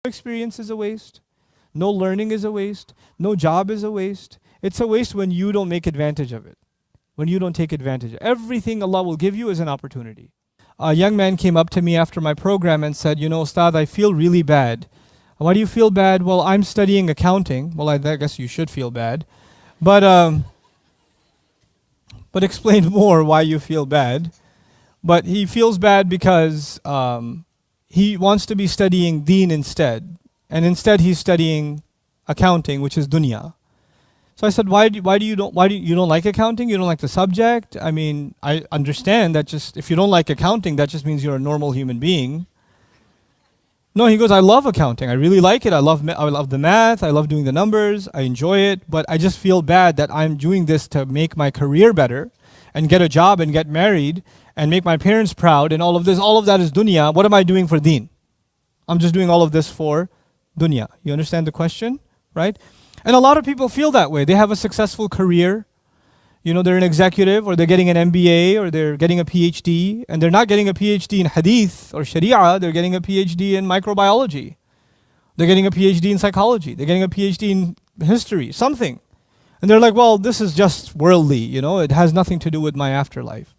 experience is a waste. No learning is a waste. No job is a waste. It's a waste when you don't make advantage of it. When you don't take advantage. Everything Allah will give you is an opportunity. A young man came up to me after my program and said, Ustad, I feel really bad. Why do you feel bad? Well, I'm studying accounting. Well, I guess you should feel bad. But explain more why you feel bad. But he feels bad because he wants to be studying deen instead. And instead he's studying accounting, which is dunya. So I said, why do you don't like accounting? You don't like the subject? I mean, I understand that just if you don't like accounting, that just means you're a normal human being. No, he goes, I love accounting. I really like it. I love the math. I love doing the numbers. I enjoy it. But I just feel bad that I'm doing this to make my career better and get a job and get married and make my parents proud and all of this. All of that is dunya. What am I doing for deen? I'm just doing all of this for dunya. You understand the question, right? And a lot of people feel that way. They have a successful career. They're an executive or they're getting an MBA or they're getting a PhD, and they're not getting a PhD in hadith or sharia, they're getting a PhD in microbiology. They're getting a PhD in psychology. They're getting a PhD in history, something. And they're like, well, this is just worldly, it has nothing to do with my afterlife.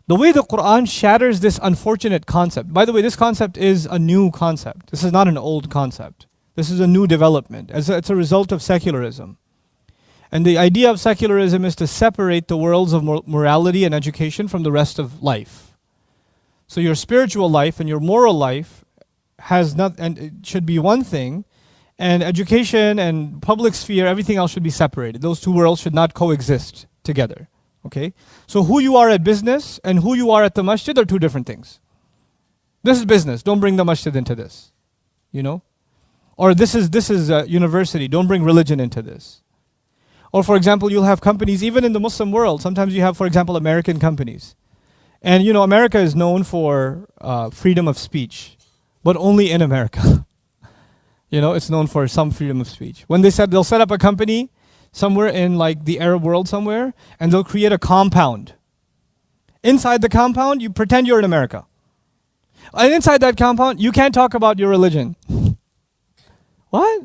The way the Quran shatters this unfortunate concept, by the way, this concept is a new concept. This is not an old concept. This is a new development. It's a result of secularism. And the idea of secularism is to separate the worlds of morality and education from the rest of life. So your spiritual life and your moral life and it should be one thing, and education and public sphere, everything else should be separated. Those two worlds should not coexist together. Okay? So who you are at business and who you are at the masjid are two different things. This is business. Don't bring the masjid into this. Or this is university. Don't bring religion into this. Or for example, you'll have companies, even in the Muslim world, sometimes you have, for example, American companies. And America is known for freedom of speech, but only in America. It's known for some freedom of speech. When they'll set up a company somewhere in like the Arab world somewhere, and they'll create a compound. Inside the compound, you pretend you're in America. And inside that compound, you can't talk about your religion. What?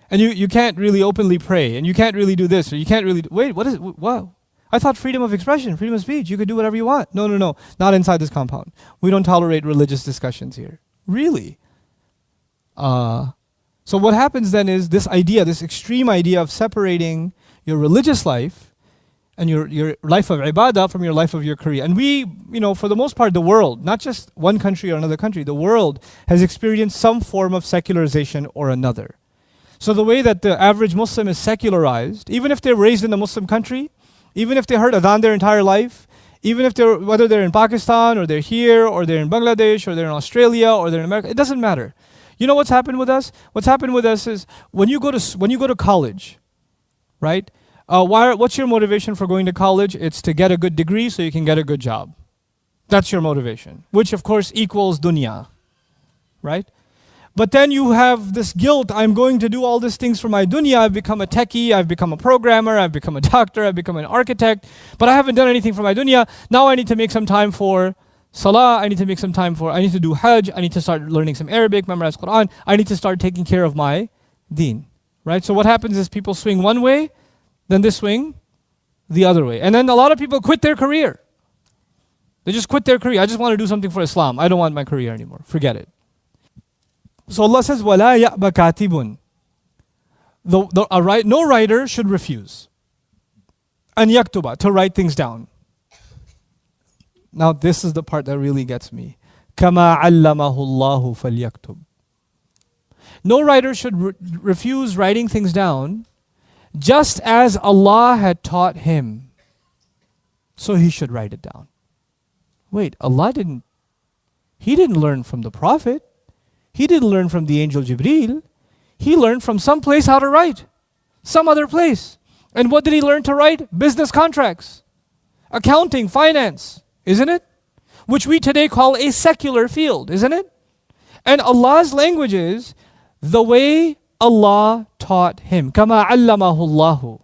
And you can't really openly pray, and you can't really do this, or you can't really wait, what is it? Wow. I thought freedom of expression, freedom of speech, you could do whatever you want. No, not inside this compound. We don't tolerate religious discussions here. Really? So what happens then is this extreme idea of separating your religious life and your life of ibadah from your life of your career. And we, for the most part, the world, not just one country or another country, the world has experienced some form of secularization or another. So the way that the average Muslim is secularized, even if they're raised in a Muslim country, even if they heard adhan their entire life, even if whether they're in Pakistan or they're here or they're in Bangladesh or they're in Australia or they're in America, it doesn't matter. You know what's happened with us? What's happened with us is when you go to college, right? What's your motivation for going to college? It's to get a good degree so you can get a good job. That's your motivation, which of course equals dunya, right? But then you have this guilt, I'm going to do all these things for my dunya, I've become a techie, I've become a programmer, I've become a doctor, I've become an architect, but I haven't done anything for my dunya. Now I need to make some time for salah, I need to do hajj, I need to start learning some Arabic, memorize Quran, I need to start taking care of my deen, right? So what happens is people swing one way, then they swing the other way. And then a lot of people quit their career. They just quit their career. I just want to do something for Islam. I don't want my career anymore. Forget it. So Allah says, وَلَا يَأْبَ كَاتِبٌ. No writer should refuse. أَنْ يَكْتُبَ, to write things down. Now this is the part that really gets me. كَمَا عَلَّمَهُ اللَّهُ فَلْيَكْتُبْ. No writer should refuse writing things down just as Allah had taught him. So he should write it down. Wait, He didn't learn from the Prophet. He didn't learn from the angel Jibreel. He learned from some place how to write. Some other place. And what did he learn to write? Business contracts. Accounting, finance, isn't it? Which we today call a secular field, isn't it? And Allah's language is the way Allah taught him. كَمَا عَلَّمَهُ اللَّهُ.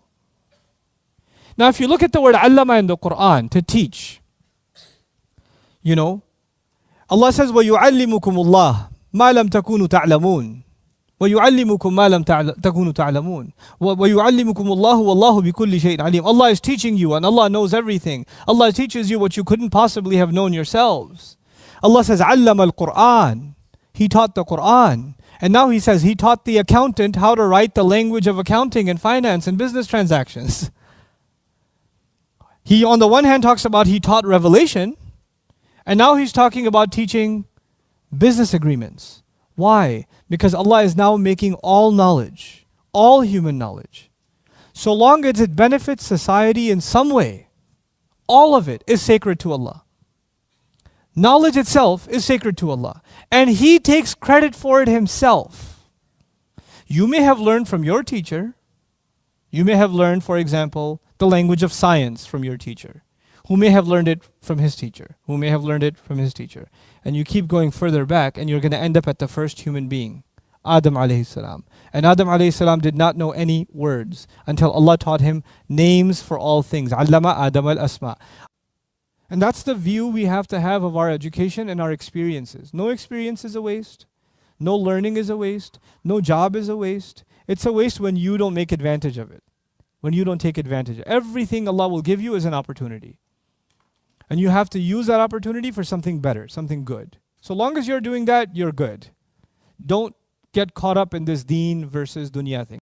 Now if you look at the word allama in the Quran, to teach, Allah says, وَيُعَلِّمُكُمُ اللَّهُ مَا لَمْ تَكُونُوا تَعْلَمُونَ. وَيُعَلِّمُكُم مَا لَمْ تَكُونُوا تَعْلَمُونَ وَيُعَلِّمُكُمُ اللَّهُ وَاللَّهُ بِكُلِّ شَيْءٍ عَلِيمٌ. Allah is teaching you and Allah knows everything. Allah teaches you what you couldn't possibly have known yourselves. Allah says, عَلَّمَ الْقُرْآنِ. He taught the Qur'an. And now He says He taught the accountant how to write the language of accounting and finance and business transactions. He on the one hand talks about He taught revelation, and now He's talking about teaching business agreements. Why? Because Allah is now making all knowledge, all human knowledge, so long as it benefits society in some way, all of it is sacred to Allah. Knowledge itself is sacred to Allah, and He takes credit for it Himself. You may have learned from your teacher. You may have learned, for example, the language of science from your teacher, who may have learned it from his teacher, who may have learned it from his teacher. And you keep going further back, and you're going to end up at the first human being, Adam alayhi salam. And Adam alayhi salam did not know any words until Allah taught him names for all things. Allama Adam al-asma. And that's the view we have to have of our education and our experiences. No experience is a waste. No learning is a waste. No job is a waste. It's a waste when you don't make advantage of it. When you don't take advantage of it. Everything Allah will give you is an opportunity. And you have to use that opportunity for something better, something good. So long as you're doing that, you're good. Don't get caught up in this deen versus dunya thing.